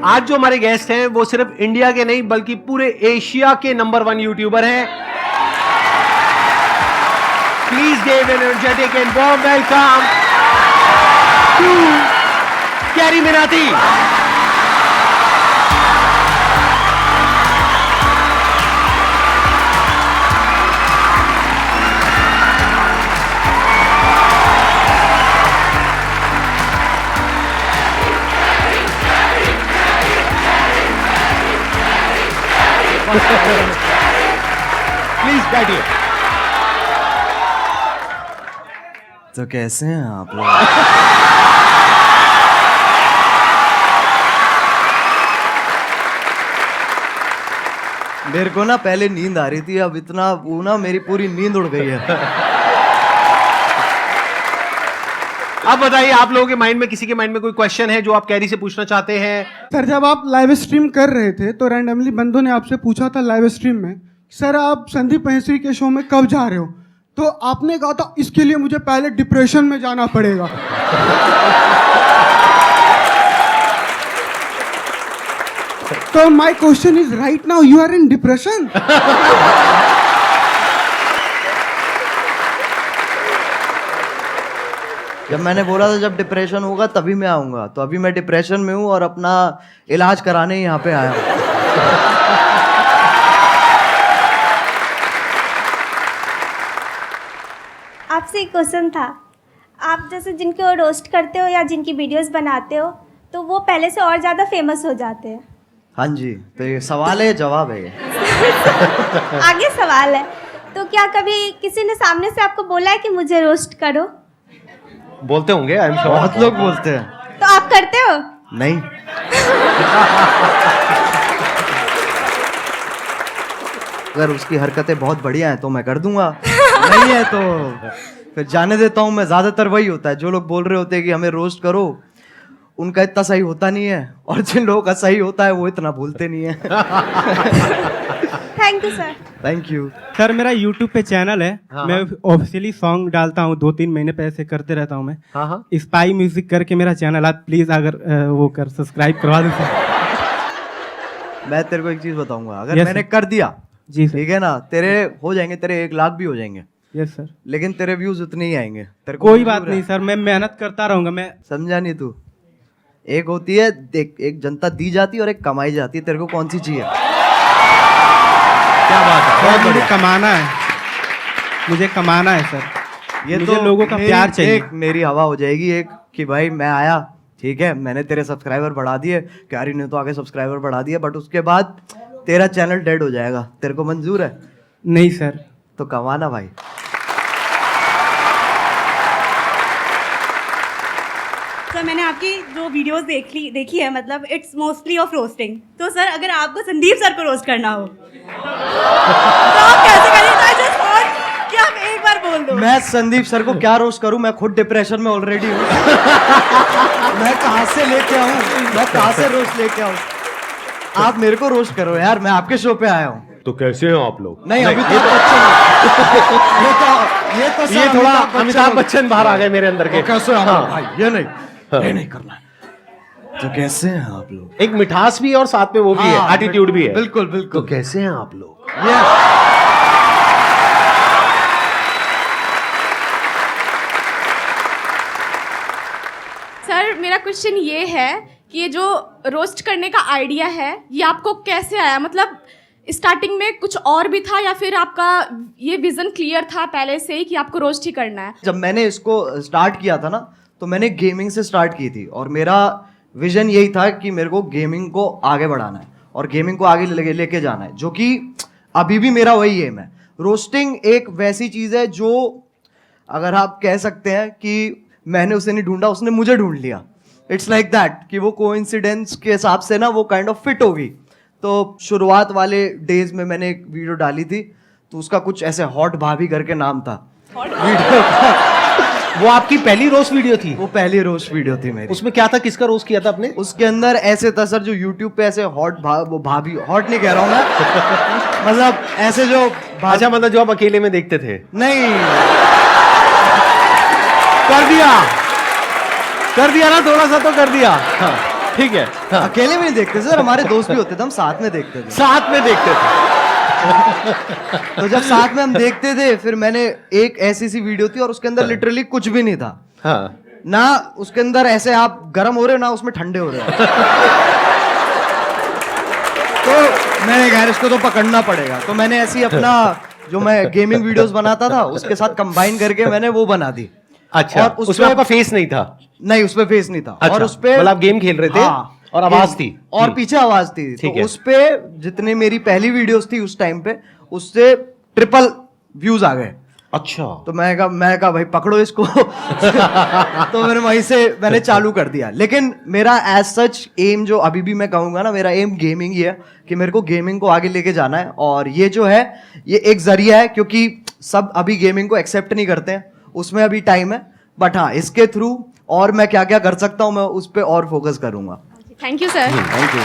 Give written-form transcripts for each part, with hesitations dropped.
आज जो हमारे गेस्ट हैं वो सिर्फ इंडिया के नहीं बल्कि पूरे एशिया के नंबर 1 यूट्यूबर हैं। Please give an energetic and warm welcome to Carry Minati. Please बैठिए। तो कैसे हैं आप लोग? मेरे को ना पहले नींद आ रही थी, अब इतना वो ना मेरी पूरी नींद उड़ गई है। अब बताइए, आप लोगों के माइंड में, किसी के माइंड में कोई क्वेश्चन है जो आप कैरी से पूछना चाहते हैं? सर, जब आप लाइव स्ट्रीम कर रहे थे तो रैंडमली बंधु ने आपसे पूछा था लाइव स्ट्रीम में, सर आप संदीप महेश्वरी के शो में कब जा रहे हो? तो आपने कहा था इसके लिए मुझे पहले डिप्रेशन में जाना पड़ेगा। तो my question is right now you are in depression? जब मैंने बोला था जब डिप्रेशन होगा तभी मैं आऊंगा, तो अभी मैं डिप्रेशन में हूँ और अपना इलाज कराने यहाँ पे आया हूँ। आपसे एक क्वेश्चन था, आप जैसे जिनको रोस्ट करते हो या जिनकी वीडियोस बनाते हो तो वो पहले से और ज़्यादा फेमस हो जाते हैं। हाँ जी, तो ये सवाल है, जवाब है ये। आगे सवाल है, तो क्या कभी किसी ने सामने से आपको बोला है कि मुझे रोस्ट करो? बोलते होंगे, आई एम श्योर। बहुत लोग बोलते हैं। तो आप करते हो? नहीं। अगर उसकी हरकतें बहुत बढ़िया हैं तो मैं कर दूंगा, नहीं है तो फिर जाने देता हूँ मैं। ज्यादातर वही होता है, जो लोग बोल रहे होते हैं कि हमें रोस्ट करो, उनका इतना सही होता नहीं है, और जिन लोगों का सही होता है वो इतना भूलते नहीं है। Thank you sir. Thank you sir. मेरा YouTube पे चैनल है, हाँ, मैं ऑफिशियली सॉन्ग डालता हूँ, 2-3 महीने पे ऐसे करते रहता हूँ मैं। हाँ हाँ, स्पाई म्यूजिक करके मेरा चैनल, आप प्लीज अगर वो कर सब्सक्राइब करवा दो सर। मैं तेरे को एक चीज बताऊंगा, अगर Yes, मैंने sir. कर दिया जी सर। ठीक है ना, तेरे हो जाएंगे, तेरे 1 लाख भी हो जाएंगे, यस सर। लेकिन तेरे व्यूज उतने ही आएंगे। तेरे को कोई मंजूर बात है? नहीं सर, मैं मेहनत करता रहूंगा। मैं समझा नहीं तू? एक होती है देख, एक जनता दी जाती है और एक कमाई जाती है, तेरे को कौन सी चाहिए? क्या बात है, बहुत मुझे बढ़िया। कमाना है, मुझे कमाना है सर। ये मुझे तो लोगों का प्यार चाहिए। एक मेरी हवा हो जाएगी एक कि भाई मैं आया, ठीक है, मैंने तेरे सब्सक्राइबर बढ़ा दिए, क्यारी ने तो आगे सब्सक्राइबर बढ़ा दिए, बट उसके बाद तेरा चैनल डेड हो जाएगा। तेरे को मंजूर है? नहीं सर। तो कमाना भाई। सर मैंने आपकी जो वीडियोस देखी है, मतलब इट्स मोस्टली ऑफ रोस्टिंग। तो सर अगर आपको संदीप सर को रोस्ट करना हो तो आप कैसे करेंगे? जस्ट वॉन्ट कि आप एक बार बोल दो। मैं संदीप सर को क्या रोस्ट करूं? मैं खुद डिप्रेशन में ऑलरेडी हूं। मैं कहां से लेके आऊं? मैं कहां से रोस्ट लेके आऊं? आप मेरे को रोस्ट करो यार, मैं आपके शो पे आया हूं। तो कैसे हो आप लोग? नहीं, अभी तो बच्चन ये थोड़ा अमिताभ बच्चन बाहर आ गए मेरे अंदर के। कैसे हैं आप हाँ। लोग? भाई ये नहीं करना है। तो कैसे हैं आप लोग? एक मिठास भी है और साथ में वो भी है, हाँ, एटीट्यूड भी है। बिल्कुल तो बिल्कुल। कैसे हैं आप लोग? सर मेरा क्वेश्चन ये है कि ये जो रोस्ट करने का आइडिया है ये आपको कैसे आया? मतलब स्टार्टिंग में कुछ और भी था या फिर आपका ये विजन क्लियर था पहले से ही कि आपको रोस्ट ही करना है? जब मैंने इसको स्टार्ट किया था ना, तो मैंने गेमिंग से स्टार्ट की थी, और मेरा विजन यही था कि मेरे को गेमिंग को आगे बढ़ाना है और गेमिंग को आगे लेके जाना है, जो कि अभी भी मेरा वही एम है। रोस्टिंग एक वैसी चीज है जो, अगर आप कह सकते हैं कि मैंने उसे नहीं ढूंढा, उसने मुझे ढूंढ लिया। इट्स लाइक दैट कि वो कोइंसिडेंस के हिसाब से ना वो काइंड ऑफ फिट होगी। तो शुरुआत वाले डेज में मैंने एक वीडियो डाली थी, तो उसका कुछ ऐसे हॉट भाभी करके नाम था वीडियो का। वो आपकी पहली रोस्ट वीडियो थी? वो पहली रोस्ट वीडियो थी मेरी। उसमें क्या था, किसका रोस्ट किया था आपने? उसके अंदर ऐसे था सर, जो यूट्यूब पे ऐसे वो भाभी, हॉट नहीं कह रहा हूँ मैं, मतलब ऐसे जो अच्छा, मतलब जो आप अकेले में देखते थे? नहीं, कर दिया ना, थोड़ा सा तो कर दिया। हाँ। ठीक है, हाँ। अकेले में नहीं देखते सर, हमारे दोस्त भी होते थे, हम साथ में देखते थे। साथ में देखते थे। तो जब साथ में हम देखते थे, फिर मैंने एक ऐसी सी वीडियो थी और उसके अंदर लिटरली कुछ भी नहीं था। हाँ। ना उसके अंदर ऐसे आप गर्म हो रहे हो, ना उसमें ठंडे हो रहे हो। तो मैंने कहा इसको तो पकड़ना पड़ेगा, तो मैंने ऐसी अपना जो मैं गेमिंग वीडियोस बनाता था उसके साथ कंबाइन करके मैंने वो बना दी। अच्छा, और उसमें आपका फेस नहीं था? नहीं, उसपे फेस नहीं था। अच्छा, और उसपे मतलब आप गेम खेल रहे थे, हाँ, और आवाज थी और पीछे आवाज थी। ठीक तो है। उसपे जितने मेरी पहली वीडियोस थी उस टाइम पे, उससे ट्रिपल व्यूज आ गए। अच्छा। तो मैं कहा भाई पकड़ो इसको। तो मैंने वहीं से मैंने चालू कर दिया। लेकिन मेरा एज सच एम जो अभी भी मैं कहूंगा ना, मेरा एम गेमिंग ही है कि मेरे को गेमिंग को आगे लेके जाना है। और ये जो है ये एक जरिया है, क्योंकि सब अभी गेमिंग को एक्सेप्ट नहीं करते हैं, उसमें अभी टाइम है। बट हाँ, इसके थ्रू और मैं क्या क्या कर सकता हूँ मैं उस पर और फोकस करूंगा। Thank you sir. Thank you.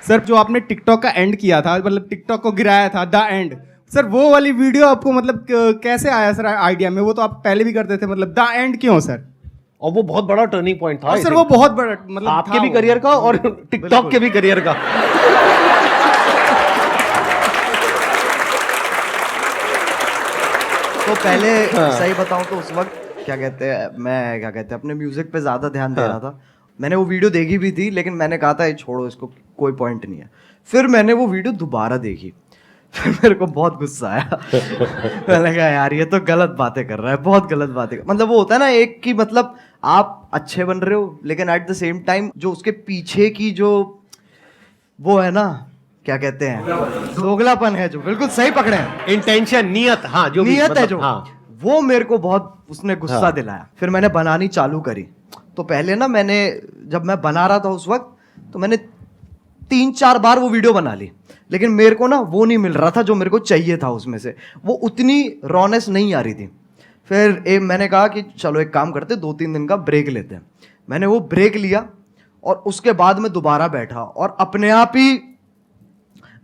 Sir जो आपने टिकटॉक का एंड किया था, मतलब टिकटॉक को गिराया था, द एंड, सर वो वाली वीडियो आपको मतलब कैसे आया सर आइडिया में? वो तो आप पहले भी करते थे, मतलब द एंड क्यों सर? और वो बहुत बड़ा टर्निंग पॉइंट था। और सर वो बहुत बड़ा मतलब आपके था भी वो। करियर का और टिकटॉक के भी करियर का। तो पहले सही बताऊं तो उस वक्त क्या कहते हैं अपने म्यूजिक पे ज्यादा ध्यान दे रहा था। मैंने वो वीडियो देखी भी थी, लेकिन मैंने कहा था ये छोड़ो, इसको कोई पॉइंट नहीं है। फिर मैंने वो वीडियो दोबारा देखी, फिर मेरे को बहुत गुस्सा आया। मैंने कहा यार ये तो गलत बातें कर रहा है, बहुत गलत बातें मतलब वो होता है ना एक कि मतलब आप अच्छे बन रहे हो, लेकिन एट द सेम टाइम जो उसके पीछे की जो वो है ना, क्या कहते हैं, दोगलापन है, जो बिल्कुल सही पकड़े हैं, इंटेंशन, नियत, हाँ, जो भी नियत है मतलब, जो, हाँ। वो मेरे को बहुत उसने गुस्सा हाँ। दिलाया। फिर मैंने बनानी चालू करी। तो पहले ना मैंने जब मैं बना रहा था उस वक्त, तो मैंने 3-4 बार वो वीडियो बना ली, लेकिन मेरे को ना वो नहीं मिल रहा था जो मेरे को चाहिए था उसमें से, वो उतनी रॉनेस नहीं आ रही थी। फिर मैंने कहा कि चलो एक काम करते, 2-3 दिन का ब्रेक लेते हैं। मैंने वो ब्रेक लिया और उसके बाद मैं दोबारा बैठा और अपने आप ही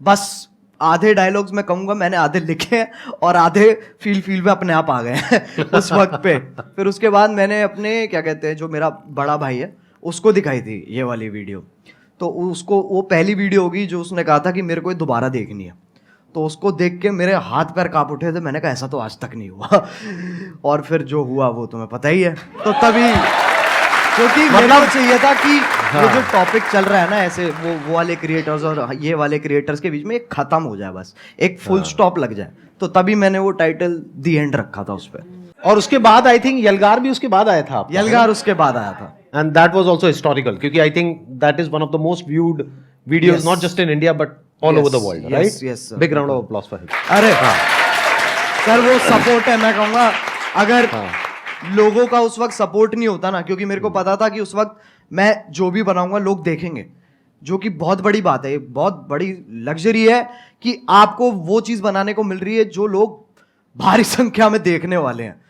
बस आधे डायलॉग्स मैं कहूंगा मैंने आधे लिखे हैं और आधे फील में अपने आप आ गए हैं उस वक्त पे। फिर उसके बाद मैंने अपने क्या कहते हैं जो मेरा बड़ा भाई है उसको दिखाई थी ये वाली वीडियो। तो उसको वो पहली वीडियो होगी जो उसने कहा था कि मेरे को ये दोबारा देखनी है। तो उसको देख के मेरे हाथ पैर कांप उठे थे। मैंने कहा ऐसा तो आज तक नहीं हुआ। और फिर जो हुआ वो तुम्हें पता ही है। तो तभी क्योंकि मतलब चाहिए था कि ये जो टॉपिक चल रहा है ना ऐसे वो वाले क्रिएटर्स और ये वाले क्रिएटर्स के बीच में एक खत्म हो जाए, बस एक फुल स्टॉप लग जाए। तो तभी मैंने वो टाइटल दी एंड रखा था उस पर। और उसके बाद आई थिंक यलगार भी उसके बाद आया था आपका, यलगार उसके बाद आया था। And that was also historical, क्योंकि I think that is one of the most viewed videos not just in India but all over the world, right? yes, sir. Big round of applause for him. अरे sir वो support है, मैं कहूँगा अगर लोगों का उस वक्त सपोर्ट नहीं होता ना, क्योंकि मेरे को पता था कि उस वक्त मैं जो भी बनाऊंगा लोग देखेंगे, जो कि बहुत बड़ी बात है, ये बहुत बड़ी लग्जरी है कि आपको वो चीज़ बनाने को मिल रही है जो लोग भारी संख्या में देखने वाले हैं।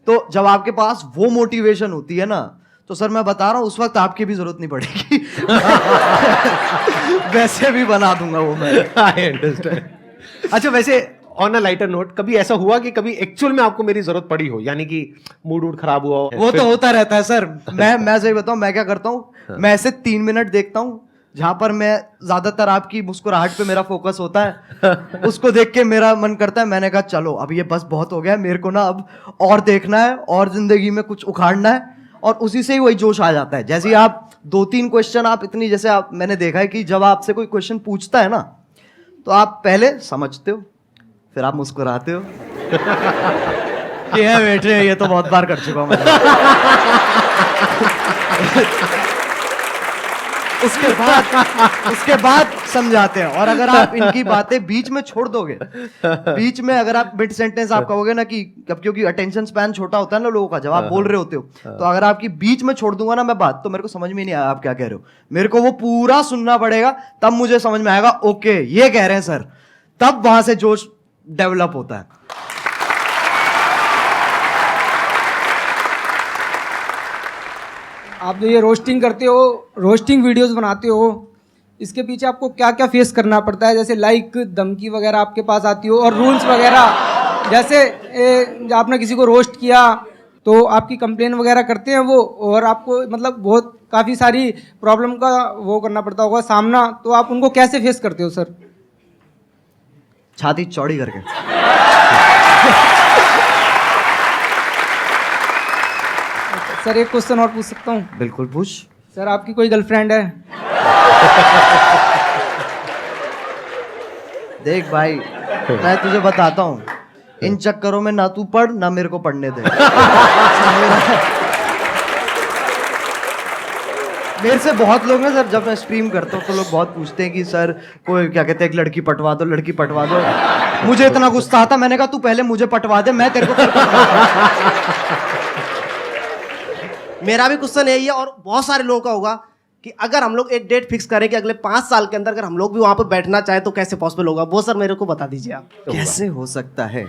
तो जब आपके पास वो मोटिवेशन होती है ना, तो सर मैं बता रहा हूँ उस वक्त आपकी भी जरूरत नहीं पड़ेगी। वैसे भी बना दूंगा वो मैं। I understand. अच्छा, वैसे ऑन अ लाइटर नोट, कभी ऐसा हुआ कि कभी एक्चुअल में आपको मेरी जरूरत पड़ी हो, यानी कि मूड वूड खराब हुआ हो? वो तो होता रहता है सर। मैं सही बताऊं, मैं क्या करता हूँ, मैं ऐसे 3 मिनट देखता हूँ जहां पर मैं ज्यादातर आपकी मुस्कुराहट पे मेरा फोकस होता है। उसको देख के मेरा मन करता है, मैंने कहा चलो अब ये बस बहुत हो गया, मेरे को ना अब और देखना है और जिंदगी में कुछ उखाड़ना है। और उसी से ही वही जोश आ जाता है। जैसे आप 2-3 क्वेश्चन आप इतनी, जैसे आप मैंने देखा है कि जब आपसे कोई क्वेश्चन पूछता है ना, तो आप पहले समझते हो, फिर आप मुस्कुराते हो कि है बेटे ये तो बहुत बार कर चुका हूं मैं। उसके बाद समझाते हैं। और अगर आप इनकी बातें बीच में छोड़ दोगे, बीच में अगर आप मिड सेंटेंस आप कहोगे ना कि क्योंकि अटेंशन स्पैन छोटा होता है ना लोगों का, जब आप बोल रहे होते हो, तो अगर आपकी बीच में छोड़ दूंगा ना मैं बात, तो मेरे को समझ में नहीं आया आप क्या कह रहे हो। मेरे को वो पूरा सुनना पड़ेगा, तब मुझे समझ में आएगा ओके ये कह रहे हैं सर, तब वहां से जोश डेवलप होता है। आप जो ये रोस्टिंग करते हो, रोस्टिंग वीडियोस बनाते हो, इसके पीछे आपको क्या क्या फेस करना पड़ता है? जैसे लाइक धमकी वगैरह आपके पास आती हो, और रूल्स वगैरह, जैसे आपने किसी को रोस्ट किया तो आपकी कंप्लेन वगैरह करते हैं वो, और आपको मतलब बहुत काफ़ी सारी प्रॉब्लम का वो करना पड़ता होगा सामना, तो आप उनको कैसे फेस करते हो सर? छाती चौड़ी करके। सर एक क्वेश्चन और पूछ सकता हूँ? बिल्कुल पूछ। सर आपकी कोई गर्लफ्रेंड है? देख भाई, मैं तुझे बताता हूँ, इन चक्करों में ना तू पढ़ ना मेरे को पढ़ने दे। मेरे से बहुत लोग हैं सर, जब मैं स्ट्रीम करता हूँ तो लोग बहुत पूछते हैं कि सर कोई क्या कहते हैं, एक लड़की पटवा दो, लड़की पटवा दो। मुझे इतना गुस्सा आता, मैंने कहा तू पहले मुझे पटवा दे, मैं तेरे को फिर मेरा भी क्वेश्चन यही है, और बहुत सारे लोगों का होगा कि अगर हम लोग एक डेट फिक्स करें कि अगले 5 साल के अंदर अगर हम लोग भी वहां पर बैठना चाहे तो कैसे पॉसिबल होगा, वो सर मेरे को बता दीजिए आप। कैसे हो सकता है?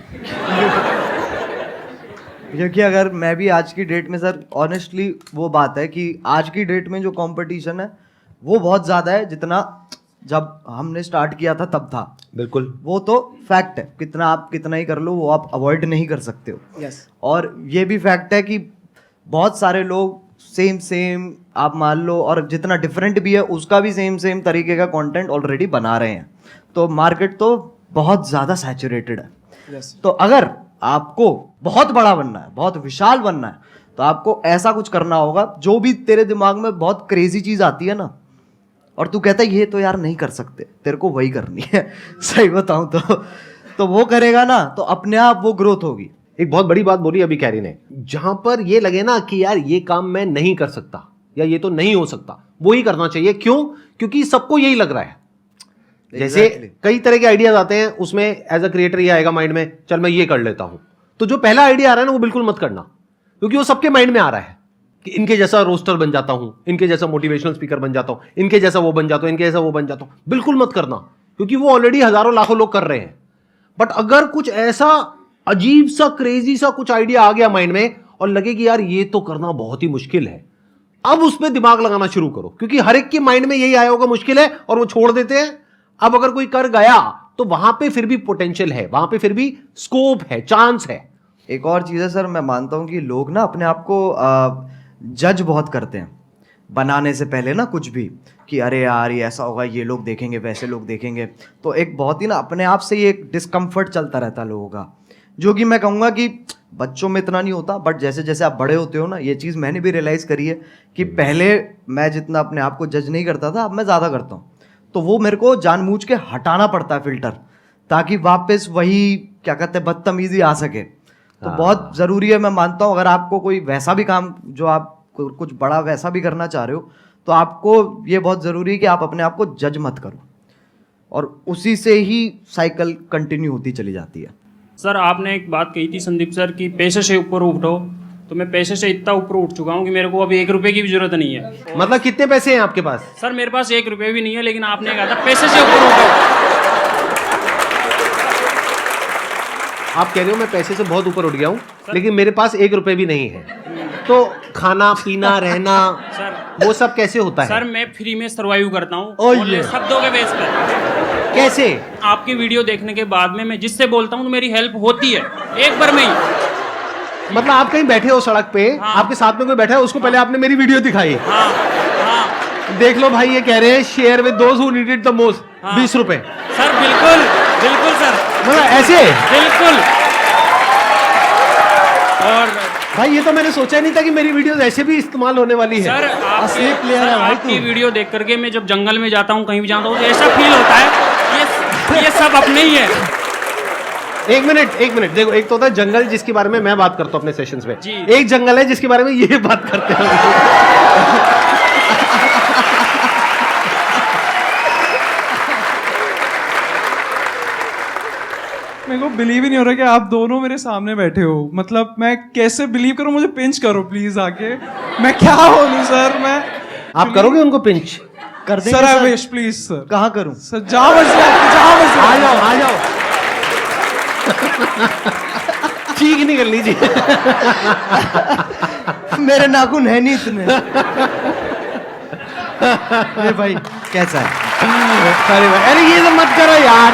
क्योंकि अगर मैं भी आज की डेट में सर, ऑनेस्टली वो बात है कि आज की डेट में जो कंपटीशन है वो बहुत ज़्यादा है, जितना जब हमने स्टार्ट किया था तब था। बिल्कुल, वो तो फैक्ट है, कितना आप कितना ही कर लो वो आप अवॉइड नहीं कर सकते हो। यस। और ये भी फैक्ट है कि बहुत सारे लोग सेम आप मान लो, और जितना डिफरेंट भी है उसका भी सेम तरीके का कंटेंट ऑलरेडी बना रहे हैं, तो मार्केट तो बहुत ज़्यादा सैचुरेटेड है। यस। तो अगर आपको बहुत बड़ा बनना है, बहुत विशाल बनना है, तो आपको ऐसा कुछ करना होगा, जो भी तेरे दिमाग में बहुत क्रेजी चीज़ आती है ना, और तू कहता है ये तो यार नहीं कर सकते, तेरे को वही करनी है। सही बताऊं तो वो करेगा ना तो अपने आप वो ग्रोथ होगी। एक बहुत बड़ी बात बोली अभी कैरी ने, जहां पर ये लगे ना कि यार ये काम मैं नहीं कर सकता या ये तो नहीं हो सकता, वो ही करना चाहिए। क्यों? क्योंकि सबको यही लग रहा है। जैसे कई तरह के आइडियाज आते हैं, उसमें एज अ क्रिएटर ये आएगा माइंड में, चल मैं ये कर लेता हूं, तो जो पहला आइडिया आ रहा है ना वो बिल्कुल मत करना, क्योंकि वो सबके माइंड में आ रहा है कि इनके जैसा रोस्टर बन जाता हूं, इनके जैसा मोटिवेशनल स्पीकर बन जाता हूं, इनके जैसा वो बन जाता हूं, इनके जैसा वो बन जाता हूं। बिल्कुल मत करना, क्योंकि वो ऑलरेडी हजारों लाखों लोग कर रहे हैं। बट अगर कुछ ऐसा अजीब सा क्रेजी सा कुछ आइडिया आ गया माइंड में और लगे कि यार ये तो करना बहुत ही मुश्किल है, अब उसमें दिमाग लगाना शुरू करो, क्योंकि हर एक के माइंड में यही आया होगा मुश्किल है और वो छोड़ देते हैं। अब अगर कोई कर गया तो वहां पे फिर भी पोटेंशियल है, वहां पे फिर भी स्कोप है, चांस है। एक और चीज़ है सर, मैं मानता हूँ कि लोग ना अपने आप को जज बहुत करते हैं बनाने से पहले ना, कुछ भी कि अरे यार ये ऐसा होगा, ये लोग देखेंगे, वैसे लोग देखेंगे, तो एक बहुत ही ना अपने आप से ही एक डिस्कम्फर्ट चलता रहता है लोगों का, जो कि मैं कहूँगा कि बच्चों में इतना नहीं होता, बट जैसे जैसे आप बड़े होते हो ना, ये चीज़ मैंने भी रियलाइज़ करी है कि पहले मैं जितना अपने आप को जज नहीं करता था, अब मैं ज़्यादा करता हूँ। तो वो मेरे को जानबूझ के हटाना पड़ता है फिल्टर, ताकि वापस वही क्या कहते हैं बदतमीजी आ सके। तो बहुत ज़रूरी है, मैं मानता हूँ, अगर आपको कोई वैसा भी काम जो आप कुछ बड़ा वैसा भी करना चाह रहे हो, तो आपको ये बहुत ज़रूरी है कि आप अपने आप को जज मत करो, और उसी से ही साइकिल कंटिन्यू होती चली जाती है। सर आपने एक बात कही थी संदीप सर कि पैसे से ऊपर उठो, तो मैं पैसे से इतना ऊपर उठ चुका हूँ कि मेरे को अभी 1 रुपए की भी जरूरत नहीं है। मतलब कितने पैसे हैं आपके पास? सर मेरे पास 1 रुपए भी नहीं है, लेकिन आपने कहा था पैसे से ऊपर उठो। आप कह रहे हो मैं पैसे से बहुत ऊपर उठ गया हूँ, लेकिन मेरे पास 1 रुपए भी नहीं है, तो खाना पीना रहना सर वो सब कैसे होता है? सर मैं फ्री में सर्वाइव करता हूँ शब्दों के बेस पर। कैसे? आपकी वीडियो देखने के बाद में मैं जिससे बोलता हूँ तो मेरी हेल्प होती है एक बार में ही। मतलब आप कहीं बैठे हो सड़क पे, हाँ। आपके साथ में कोई बैठा है, उसको पहले आपने मेरी वीडियो दिखाई, हाँ हाँ देख लो भाई ये कह रहे हैं share with those who need it the most, 20 रुपए। सर बिल्कुल बिल्कुल सर, मतलब ऐसे बिल्कुल। और भाई ये तो मैंने सोचा नहीं था कि मेरी वीडियोस ऐसे भी इस्तेमाल होने वाली है। सर असली प्लेयर है भाई आपकी वीडियो देख करके मैं जब जंगल में जाता हूँ, कहीं भी जाता हूँ, तो ऐसा फील होता है ये सब अपने ही है। एक मिनट देखो, एक तो होता है जंगल जिसके बारे में मैं बात करता हूँ अपने सेशंस में, जी। एक जंगल है जिसके बारे में ये बात करते हैं। मेरे को बिलीव ही नहीं हो रहा कि आप दोनों मेरे सामने बैठे हो। मतलब मैं कैसे बिलीव करूं? मुझे पिंच करो प्लीज आके। मैं क्या बोलूं सर? मैं आप करोगे उनको पिंच? कर देंगे sir I wish please sir. कहाँ करूं? सर जहाँ मर्जी जहाँ मर्जी आ जाओ ठीक नहीं कर लीजिए। मेरे नाखून है नहीं इतने। अरे भाई कैसा है? अरे ये तो मत करो यार।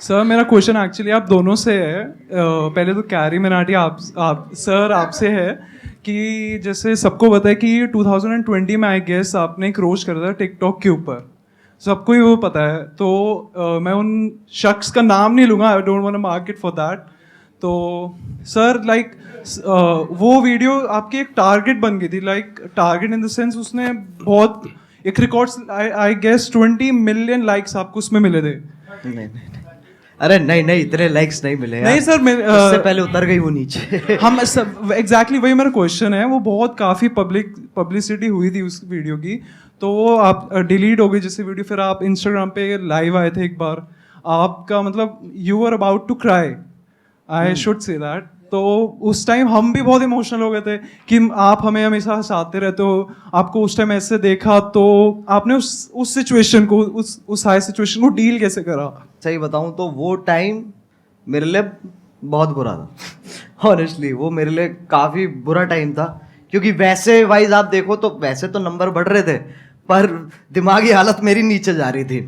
सर मेरा क्वेश्चन एक्चुअली आप दोनों से है। पहले तो कैरी मिनाटी आप सर आपसे है कि जैसे सबको पता है कि 2020 में आई गेस आपने एक रोस्ट करा था टिकटॉक के ऊपर, सबको ही वो पता है। तो मैं उन शख्स का नाम नहीं लूँगा, I don't want to mark it for that. तो सर लाइक वो वीडियो आपकी एक टारगेट बन गई थी, like target in the sense उसने बहुत एक records I guess 20 million likes आपको उसमें मिले थे। नहीं, अरे नहीं इतने लाइक्स नहीं मिले नहीं सर, उससे पहले उतर गई वो नीचे। हम सब एग्जैक्टली वही मेरा क्वेश्चन है। वो बहुत काफ़ी पब्लिसिटी हुई थी उस वीडियो की, तो वो आप डिलीट हो गई जैसे वीडियो। फिर आप इंस्टाग्राम पे लाइव आए थे एक बार, आपका मतलब you are about to cry, I should say that. तो उस टाइम हम भी बहुत इमोशनल हो गए थे कि आप हमें हमेशा हंसाते रहते हो, आपको उस टाइम ऐसे देखा, तो आपने उस सिचुएशन को, उस हाई सिचुएशन को डील कैसे करा? सही बताऊं तो वो टाइम मेरे लिए बहुत बुरा था। ऑनेस्टली वो मेरे लिए काफ़ी बुरा टाइम था, क्योंकि वैसे वाइज आप देखो तो वैसे तो नंबर बढ़ रहे थे, पर दिमागी हालत मेरी नीचे जा रही थी,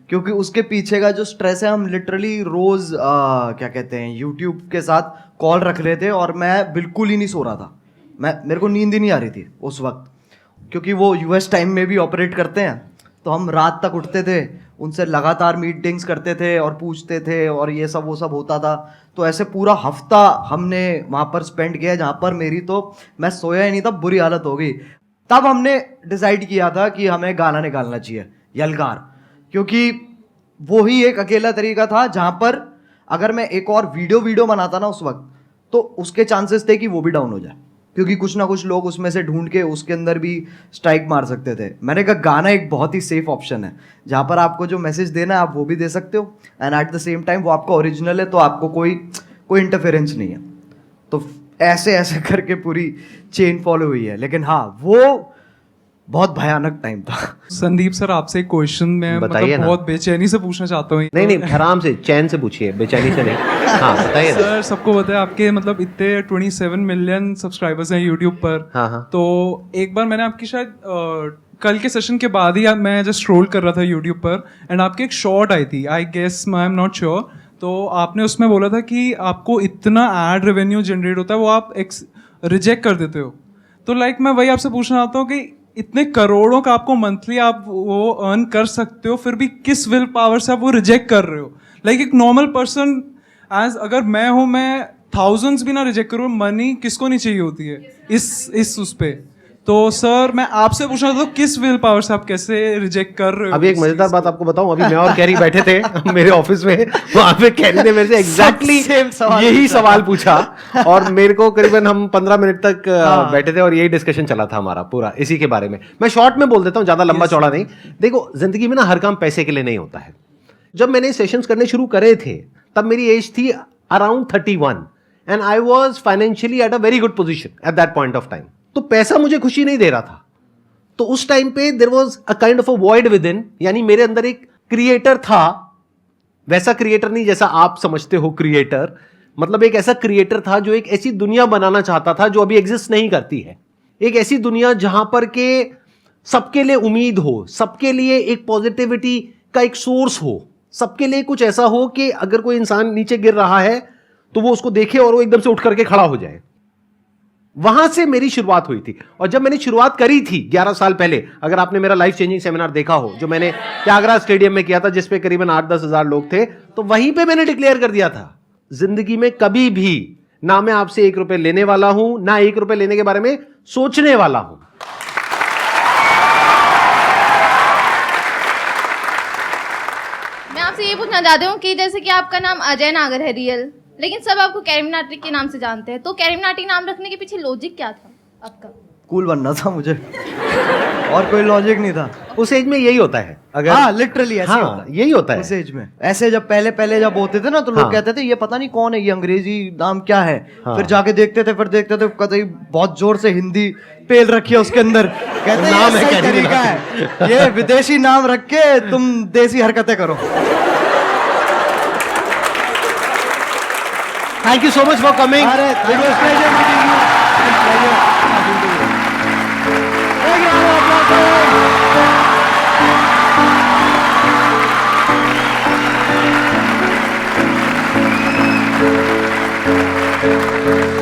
क्योंकि उसके पीछे का जो स्ट्रेस है, हम लिटरली रोज़ क्या कहते हैं यूट्यूब के साथ कॉल रख रहे थे और मैं बिल्कुल ही नहीं सो रहा था। मेरे को नींद ही नहीं आ रही थी उस वक्त, क्योंकि वो यूएस टाइम में भी ऑपरेट करते हैं, तो हम रात तक उठते थे, उनसे लगातार मीटिंग्स करते थे और पूछते थे और ये सब वो सब होता था। तो ऐसे पूरा हफ्ता हमने वहाँ पर स्पेंड किया, जहाँ पर मेरी तो मैं सोया ही नहीं था, बुरी हालत हो गई। तब हमने डिसाइड किया था कि हमें गाना निकालना चाहिए, यलगार, क्योंकि वो ही एक अकेला तरीका था जहाँ पर अगर मैं एक और वीडियो बनाता ना उस वक्त, तो उसके चांसेस थे कि वो भी डाउन हो जाए, क्योंकि कुछ ना कुछ लोग उसमें से ढूंढ के उसके अंदर भी स्ट्राइक मार सकते थे। मैंने कहा गाना एक बहुत ही सेफ ऑप्शन है, जहाँ पर आपको जो मैसेज देना है आप वो भी दे सकते हो, and at the same time वो आपका ओरिजिनल है, तो आपको कोई इंटरफेरेंस नहीं है। तो ऐसे ऐसे करके पूरी चेन फॉलो हुई है। लेकिन हाँ, वो बहुत भयानक टाइम था। संदीप सर आपसे एक क्वेश्चन मैं बताइए ना। बहुत बेचैनी से पूछना चाहता हूँ। नहीं आराम से चैन से पूछिए, बेचैनी से नहीं। हाँ बताइए ना। सर सबको पता है आपके मतलब इतने 27 मिलियन सब्सक्राइबर्स हैं यूट्यूब पर। हाँ। तो एक बार मैंने आपकी शायद कल के सेशन के बाद ही मैं जस्ट स्क्रॉल कर रहा था यूट्यूब पर, एंड आपकी एक शॉर्ट आई थी, I guess I am not sure, तो आपने उसमें बोला था कि आपको इतना एड रेवेन्यू जनरेट होता है वो आप रिजेक्ट कर देते हो। तो लाइक मैं वही आपसे पूछना चाहता हूँ कि इतने करोड़ों का आपको मंथली आप वो अर्न कर सकते हो, फिर भी किस विल पावर से आप वो रिजेक्ट कर रहे हो? लाइक एक नॉर्मल पर्सन एज अगर मैं हूँ, मैं थाउजेंड्स भी ना रिजेक्ट करूँ, मनी किसको नहीं चाहिए होती है इस उस पे। तो सर मैं आपसे पूछना था, किस विल पावर से आप कैसे रिजेक्ट कर रहे हो? अभी एक मजेदार बात आपको बताऊं, अभी मैं और कैरी बैठे थे मेरे ऑफिस में, वहां पे कैरी ने मेरे से एग्जैक्टली यही सवाल पूछा, और मेरे को करीबन हम 15 मिनट तक बैठे थे और यही डिस्कशन चला था हमारा पूरा इसी के बारे में। मैं शॉर्ट में बोल देता हूँ, ज्यादा लंबा चौड़ा नहीं। देखो जिंदगी में ना हर काम पैसे के लिए नहीं होता है। जब मैंने सेशंस करने शुरू करे थे तब मेरी एज थी around 31 and I was financially at a very good position at that point of time. तो पैसा मुझे खुशी नहीं दे रहा था। तो उस टाइम पे there was a kind of a void within, यानी मेरे अंदर एक क्रिएटर था, वैसा क्रिएटर नहीं जैसा आप समझते हो क्रिएटर, मतलब एक ऐसा क्रिएटर था जो एक ऐसी दुनिया बनाना चाहता था जो अभी एग्जिस्ट नहीं करती है। एक ऐसी दुनिया जहां पर के सबके लिए उम्मीद हो, सबके लिए एक पॉजिटिविटी का एक सोर्स हो, सबके लिए कुछ ऐसा हो कि अगर कोई इंसान नीचे गिर रहा है तो वो उसको देखे और वो एकदम से उठ करके खड़ा हो जाए। वहां से मेरी शुरुआत हुई थी। और जब मैंने शुरुआत करी थी 11 साल पहले, अगर आपने मेरा लाइफ चेंजिंग सेमिनार देखा हो जो मैंने त्यागराज स्टेडियम में किया था, जिसपे करीबन 8-10 हजार लोग थे, तो वहीं पे मैंने डिक्लेयर कर दिया था, जिंदगी में कभी भी ना मैं आपसे 1 रुपए लेने वाला हूं, ना 1 रुपए लेने के बारे में सोचने वाला हूं। मैं आपसे ये पूछना चाहती हूँ कि जैसे कि आपका नाम अजय नागर है रियल, लेकिन सब आपको कैरी मिनाटी के नाम से जानते हैं, तो कैरी मिनाटी नाम रखने के पीछे लॉजिक क्या था आपका? कूल बनना था मुझे, और कोई लॉजिक नहीं था। उस एज में यही होता है, अगर हाँ लिटरली ऐसे हाँ, होता है, यही होता है उस एज में। ऐसे जब पहले जब होते थे ना, तो लोग कहते थे ये पता नहीं कौन है, ये अंग्रेजी नाम क्या है। फिर जाके देखते थे, कहते बहुत जोर से हिंदी पेल रखी है उसके अंदर, कहते नाम है क्या तरीका है, ये विदेशी नाम रख के तुम देसी हरकतें करो। Thank you so much for coming. है।